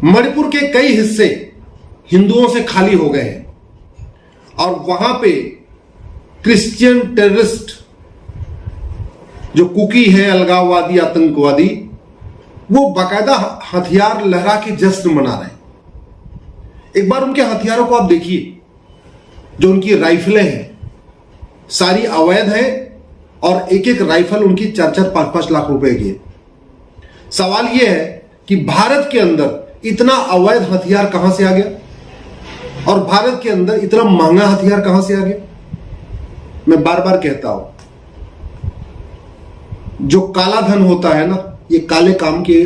मणिपुर के कई हिस्से हिंदुओं से खाली हो गए हैं और वहां पे क्रिश्चियन टेररिस्ट जो कुकी हैं, अलगाववादी, आतंकवादी, वो बाकायदा हथियार लहरा के जश्न मना रहे हैं। एक बार उनके हथियारों को आप देखिए। जो उनकी राइफलें हैं सारी अवैध हैं और एक एक राइफल उनकी 4-4, 5-5 लाख रुपए की है। सवाल यह है कि भारत के अंदर इतना अवैध हथियार कहां से आ गया और भारत के अंदर इतना महंगा हथियार कहां से आ गया। मैं बार बार कहता हूं, जो काला धन होता है ना, ये काले काम के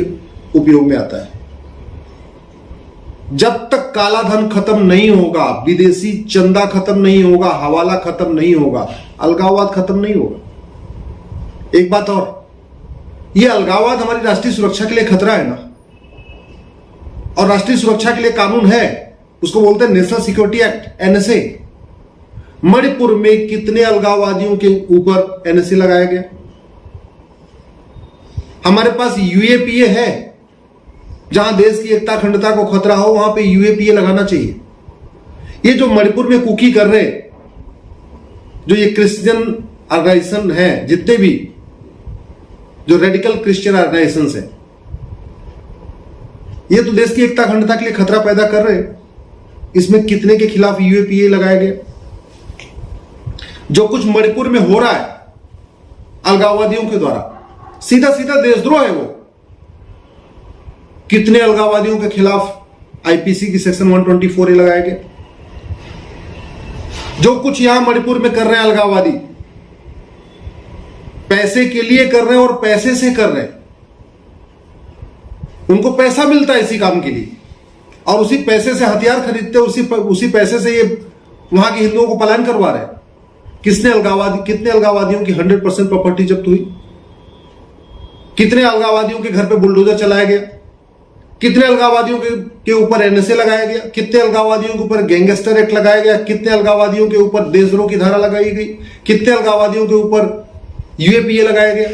उपयोग में आता है। जब तक काला धन खत्म नहीं होगा, विदेशी चंदा खत्म नहीं होगा, हवाला खत्म नहीं होगा, अलगाववाद खत्म नहीं होगा। एक बात और, यह अलगाववाद हमारी राष्ट्रीय सुरक्षा के लिए खतरा है ना, और राष्ट्रीय सुरक्षा के लिए कानून है, उसको बोलते हैं national security act, NSA. Manipur में कितने अलगाववादियों के ऊपर एनएसए लगाया गया? हमारे पास यूएपीए है, जहां देश की एकता अखंडता को खतरा हो वहां पे यूएपीए लगाना चाहिए। ये जो मणिपुर में कुकी कर रहे, जो ये क्रिश्चियन ऑर्गेनाइजेशन है, जितने भी जो रेडिकल क्रिश्चियन ऑर्गेनाइजेशन है, ये तो देश की एकता अखंडता के लिए खतरा पैदा कर रहे हैं। इसमें कितने के खिलाफ यूएपीए लगाया गया? जो कुछ मणिपुर में हो रहा है अलगाववादियों के द्वारा, सीधा सीधा देशद्रोह है वो। कितने अलगाववादियों के खिलाफ आईपीसी की सेक्शन 124 लगाया गया? जो कुछ यहां मणिपुर में कर रहे हैं अलगाववादी, पैसे के लिए कर रहे हैं और पैसे से कर रहे हैं। उनको पैसा मिलता है इसी काम के लिए और उसी पैसे से हथियार खरीदते, उसी पैसे से ये वहां के हिंदुओं को पलायन करवा रहे हैं। कितने अलगाववादियों की 100% प्रॉपर्टी जब्त हुई? कितने अलगाववादियों के घर पे बुलडोजर चलाया गया? कितने अलगाववादियों के ऊपर एनएसए लगाया गया? कितने अलगाववादियों के ऊपर गैंगस्टर एक्ट लगाया गया? कितने अलगाववादियों के ऊपर देशद्रोह की धारा लगाई गई? कितने अलगाववादियों के ऊपर यूएपीए लगाया गया?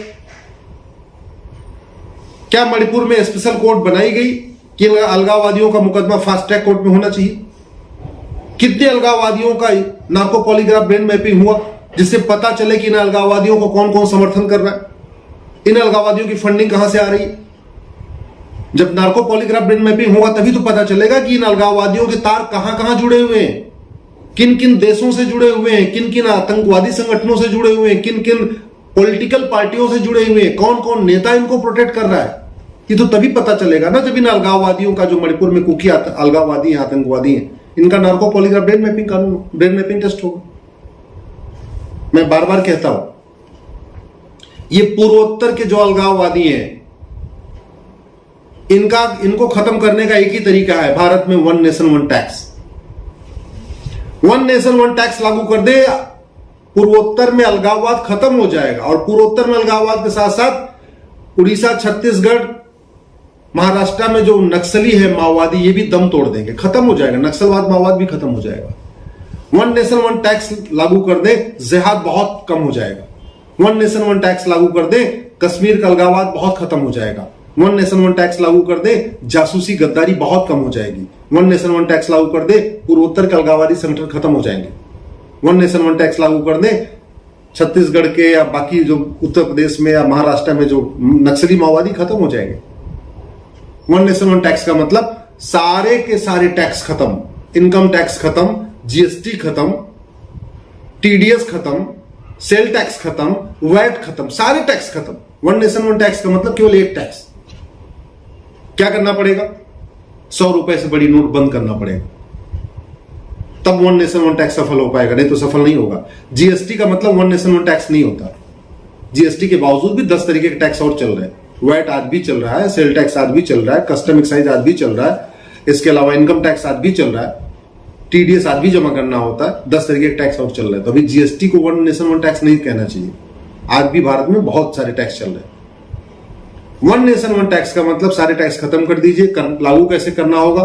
क्या मणिपुर में स्पेशल कोर्ट बनाई गई कि अलगाववादियों का मुकदमा फास्ट ट्रैक कोर्ट में होना चाहिए? कितने अलगाववादियों का नार्को पॉलीग्राफ ब्रेन मैपिंग हुआ जिससे पता चले कि इन अलगाववादियों को कौन कौन समर्थन कर रहा है, इन अलगाववादियों की फंडिंग कहां से आ रही है? जब नार्को पॉलीग्राफ ब्रेन मैपिंग होगा तभी तो पता चलेगा कि इन अलगाववादियों के तार कहां कहां जुड़े हुए हैं, किन किन देशों से जुड़े हुए हैं, किन किन आतंकवादी संगठनों से जुड़े हुए हैं, किन किन पॉलिटिकल पार्टियों से जुड़े हुए हैं, कौन कौन नेता इनको प्रोटेक्ट कर रहा है। ये तो तभी पता चलेगा ना जब इन अलगाववादियों का, जो मणिपुर में कुकी अलगाववादी हैं, आतंकवादी हैं, इनका narco polygraph brain mapping test होगा। मैं बार बार कहता हूं, ये पूर्वोत्तर के जो अलगाववादी हैं, इनको खत्म करने का एक ही तरीका है, भारत में 1 नेशन 1 टैक्स। 1 नेशन 1 टैक्स लागू कर दे, पूर्वोत्तर में अलगाववाद खत्म हो जाएगा। और पूर्वोत्तर में अलगाववाद के साथ साथ उड़ीसा, छत्तीसगढ़, महाराष्ट्र में जो नक्सली है, माओवादी, ये भी दम तोड़ देंगे, खत्म हो जाएगा। नक्सलवाद, माओवाद भी खत्म हो जाएगा। 1 नेशन 1 टैक्स लागू कर दे, जिहाद बहुत कम हो जाएगा। 1 नेशन 1 टैक्स लागू कर दे, कश्मीर का अलगाववाद बहुत खत्म हो जाएगा। 1 नेशन 1 टैक्स लागू कर दे, जासूसी, गद्दारी बहुत कम हो जाएगी। 1 नेशन 1 टैक्स लागू कर दे, पूर्वोत्तर के अलगाववादी संगठन खत्म हो जाएंगे। 1 नेशन 1 टैक्स लागू कर दे, छत्तीसगढ़ के या बाकी जो उत्तर प्रदेश में या महाराष्ट्र में जो नक्सली माओवादी खत्म हो जाएंगे। 1 नेशन 1 टैक्स का मतलब सारे के सारे टैक्स खत्म, इनकम टैक्स खत्म, जीएसटी खत्म, टीडीएस खत्म, सेल टैक्स खत्म, वैट खत्म, सारे टैक्स खत्म। 1 नेशन 1 टैक्स का मतलब केवल एक टैक्स। क्या करना पड़ेगा? 100 रुपए से बड़ी नोट बंद करना पड़ेगा, तब 1 नेशन 1 टैक्स सफल हो पाएगा, नहीं तो सफल नहीं होगा। जीएसटी का मतलब 1 नेशन 1 टैक्स नहीं होता। जीएसटी के बावजूद भी 10 तरीके के टैक्स और चल रहे हैं। वैट आज भी चल रहा है, सेल टैक्स आज भी चल रहा है, कस्टम एक्साइज आज भी चल रहा है, इसके अलावा इनकम टैक्स आज भी चल रहा है, टीडीएस आज भी जमा करना होता है, 10 तरीके के टैक्स और चल रहे हैं। तो अभी जीएसटी को 1 नेशन 1 टैक्स नहीं कहना चाहिए। आज भी भारत में बहुत सारे टैक्स चल रहे हैं। 1 नेशन 1 टैक्स का मतलब सारे टैक्स खत्म कर दीजिए। लागू कैसे करना होगा?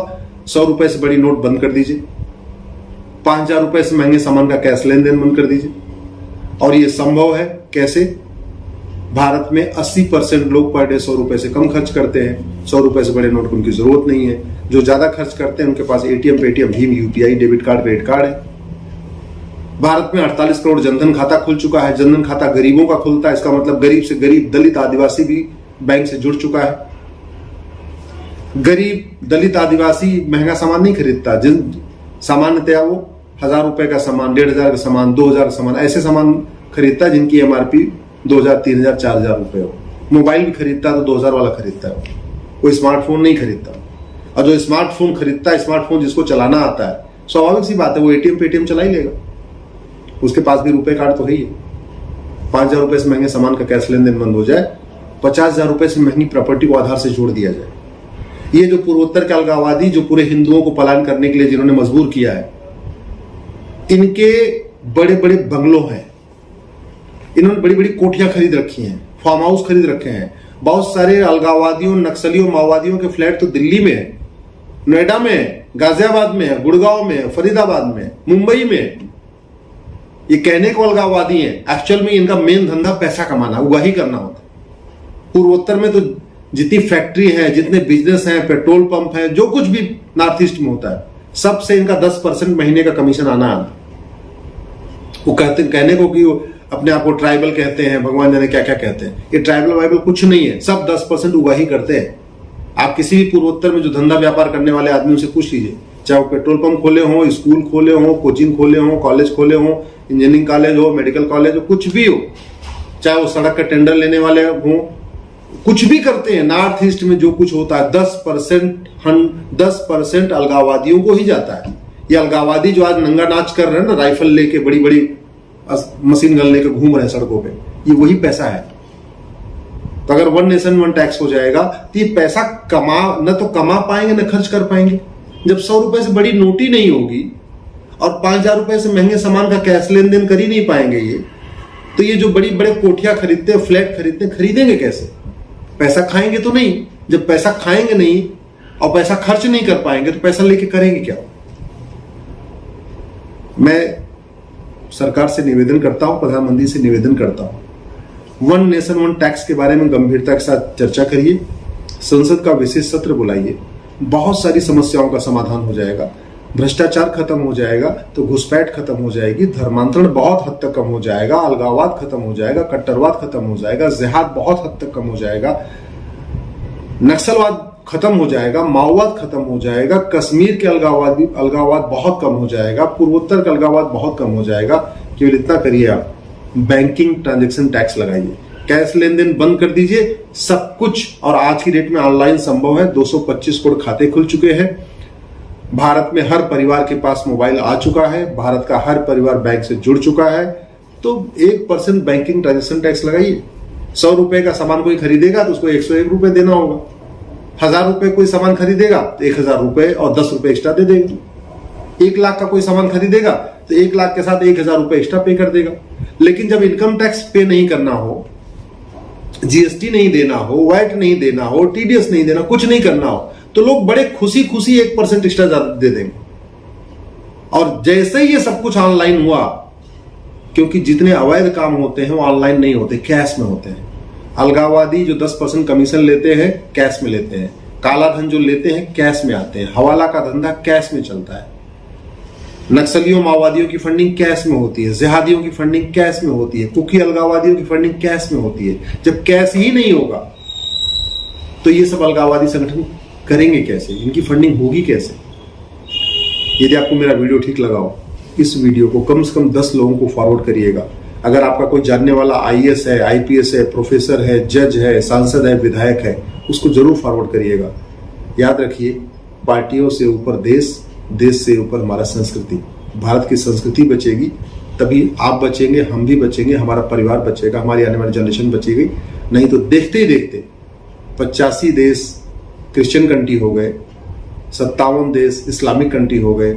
100 रुपए से बड़ी नोट बंद कर दीजिए, 5000 रुपए से महंगे सामान का कैश लेन देन बंद कर दीजिए। और ये संभव है कैसे? भारत में 80% लोग पर डे 100 रुपए से कम खर्च करते हैं। 100 रुपए से बड़े नोट की उनकी जरूरत नहीं है। जो ज्यादा खर्च करते हैं उनके पास एटीएम, पेटीएम, भीम, UPI, debit card, credit card है। भारत में 48 करोड़ जनधन खाता खुल चुका है। जनधन खाता गरीबों का खुलता है, इसका मतलब गरीब से गरीब दलित आदिवासी भी बैंक से जुड़ चुका है। गरीब दलित आदिवासी महंगा सामान नहीं खरीदता। जिन सामान्यतया वो 1000 रुपए का सामान, 1500 का सामान, 2000 का सामान, ऐसे सामान खरीदता है जिनकी एमआरपी 2000, 3000, 4000 रुपए हो। मोबाइल भी खरीदता है तो 2000 वाला खरीदता है, कोई स्मार्टफोन नहीं खरीदता। और जो स्मार्टफोन खरीदता है, स्मार्टफोन जिसको चलाना आता है, स्वाभाविक सी बात है वो एटीएम, पेटीएम चला ही लेगा। उसके पास भी रुपए कार्ड तो है ही। 5000 रुपए से महंगे सामान का कैश लेन देन बंद हो जाए, 50,000 रुपए से महंगी प्रॉपर्टी को आधार से जोड़ दिया जाए। ये जो पूर्वोत्तर के अलगाववादी जो पूरे हिंदुओं को पलायन करने के लिए जिन्होंने मजबूर किया है, इनके बड़े बड़े बंगलों हैं, इन्होंने बड़ी बड़ी कोठियां खरीद रखी हैं, फार्म हाउस खरीद रखे हैं। बहुत सारे अलगाववादियों, नक्सलियों, माओवादियों के फ्लैट तो दिल्ली में है, नोएडा में है, गाजियाबाद में है, गुड़गांव में है, फरीदाबाद में, मुंबई में। ये कहने को अलगाववादी है, एक्चुअल में इनका मेन धंधा पैसा कमाना, वही करना होता है। पूर्वोत्तर में तो जितनी फैक्ट्री है, जितने बिजनेस हैं, पेट्रोल पंप है, जो कुछ भी नॉर्थ ईस्ट में होता है, सबसे इनका 10% महीने का कमीशन आना। वो कहने को कि अपने आप को ट्राइबल कहते हैं, भगवान जाने क्या क्या कहते हैं। ये ट्राइबल वाइबल कुछ नहीं है, सब 10% उगाही करते हैं। आप किसी भी पूर्वोत्तर में जो धंधा व्यापार करने वाले आदमी से पूछ लीजिए, चाहे वो पेट्रोल पंप खोले हो, स्कूल खोले हो, कोचिंग खोले हो, कॉलेज खोले हो, इंजीनियरिंग कॉलेज हो, मेडिकल कॉलेज हो, कुछ भी हो, चाहे वो सड़क का टेंडर लेने वाले हो, कुछ भी करते हैं। नॉर्थ ईस्ट में जो कुछ होता है 10% अलगाववादियों को ही जाता है। ये अलगाववादी जो आज नंगा नाच कर रहे हैं ना, राइफल लेके, बड़ी बड़ी मशीन गन लेके घूम रहे हैं सड़कों पे, ये वही पैसा है। तो अगर 1 नेशन 1 टैक्स हो जाएगा तो ये पैसा न तो कमा पाएंगे न खर्च कर पाएंगे। जब 100 रुपए से बड़ी नोट ही नहीं होगी और 5000 रुपए से महंगे सामान का कैश लेन देन कर ही नहीं पाएंगे ये, तो ये जो बड़ी बड़े कोठियां खरीदते हैं, फ्लैट खरीदते हैं, खरीदेंगे कैसे? पैसा खाएंगे तो नहीं। जब पैसा खाएंगे नहीं और पैसा खर्च नहीं कर पाएंगे तो पैसा लेके करेंगे क्या? मैं सरकार से निवेदन करता हूं, प्रधानमंत्री से निवेदन करता हूं, 1 नेशन 1 टैक्स के बारे में गंभीरता के साथ चर्चा करिए, संसद का विशेष सत्र बुलाइए, बहुत सारी समस्याओं का समाधान हो जाएगा। भ्रष्टाचार खत्म हो जाएगा तो घुसपैठ खत्म हो जाएगी, धर्मांतरण बहुत हद तक कम हो जाएगा, अलगाववाद खत्म हो जाएगा, कट्टरवाद खत्म हो जाएगा, जिहाद बहुत हद तक कम हो जाएगा, नक्सलवाद खत्म हो जाएगा, माओवाद खत्म हो जाएगा, कश्मीर के अलगाववाद बहुत कम हो जाएगा, पूर्वोत्तर का अलगाववाद बहुत कम हो जाएगा। केवल इतना करिए, आप बैंकिंग ट्रांजैक्शन टैक्स लगाइए, कैश लेन देन बंद कर दीजिए, सब कुछ। और आज की डेट में ऑनलाइन संभव है। 225 करोड़ खाते खुल चुके हैं। भारत में हर परिवार के पास मोबाइल आ चुका है, भारत का हर परिवार बैंक से जुड़ चुका है। तो 1% बैंकिंग ट्रांजैक्शन टैक्स लगाइए। 100 रुपए का सामान कोई खरीदेगा तो उसको 101 रुपए देना होगा। 1000 रुपए कोई सामान खरीदेगा तो 1000 रुपए और 10 रुपए एक्स्ट्रा दे देगा। 1 लाख का कोई सामान खरीदेगा तो 1 लाख के साथ 1000 रुपए एक्स्ट्रा पे कर देगा। लेकिन जब इनकम टैक्स पे नहीं करना हो, जीएसटी नहीं देना हो, वैट नहीं देना हो, टीडीएस नहीं देना, कुछ नहीं करना हो, तो लोग बड़े खुशी खुशी 1% एक्स्ट्रा दे देंगे। और जैसे ही ये सब कुछ ऑनलाइन हुआ, क्योंकि जितने अवैध काम होते हैं वो ऑनलाइन नहीं होते, कैश में होते हैं। अलगाववादी जो 10% कमीशन लेते हैं कैश में लेते हैं, काला धन जो लेते हैं कैश में आते हैं, हवाला का धंधा कैश में चलता है, नक्सलियों माओवादियों की फंडिंग कैश में होती है, जिहादियों की फंडिंग कैश में होती है, कुकी अलगाववादियों की फंडिंग कैश में होती है। जब कैश ही नहीं होगा तो ये सब अलगाववादी संगठन करेंगे कैसे? इनकी फंडिंग होगी कैसे? यदि आपको मेरा वीडियो ठीक लगा हो, इस वीडियो को कम से कम 10 लोगों को फॉरवर्ड करिएगा। अगर आपका कोई जानने वाला आईएएस है, आईपीएस है, प्रोफेसर है, जज है, सांसद है, विधायक है, उसको जरूर फॉरवर्ड करिएगा। याद रखिए, पार्टियों से ऊपर देश, देश से ऊपर हमारा संस्कृति। भारत की संस्कृति बचेगी तभी आप बचेंगे, हम भी बचेंगे, हमारा परिवार बचेगा, हमारी आने वाली जनरेशन बचेगी। नहीं तो देखते ही देखते 85 देश क्रिश्चियन कंट्री हो गए, 57 देश इस्लामिक कंट्री हो गए,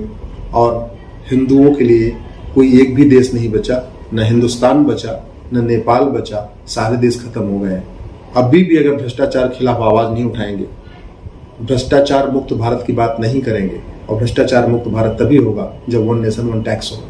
और हिंदुओं के लिए कोई एक भी देश नहीं बचा। न हिंदुस्तान बचा, न नेपाल बचा, सारे देश खत्म हो गए हैं। अभी भी अगर भ्रष्टाचार खिलाफ आवाज नहीं उठाएंगे, भ्रष्टाचार मुक्त भारत की बात नहीं करेंगे, और भ्रष्टाचार मुक्त भारत तभी होगा जब 1 नेशन 1 टैक्स हो।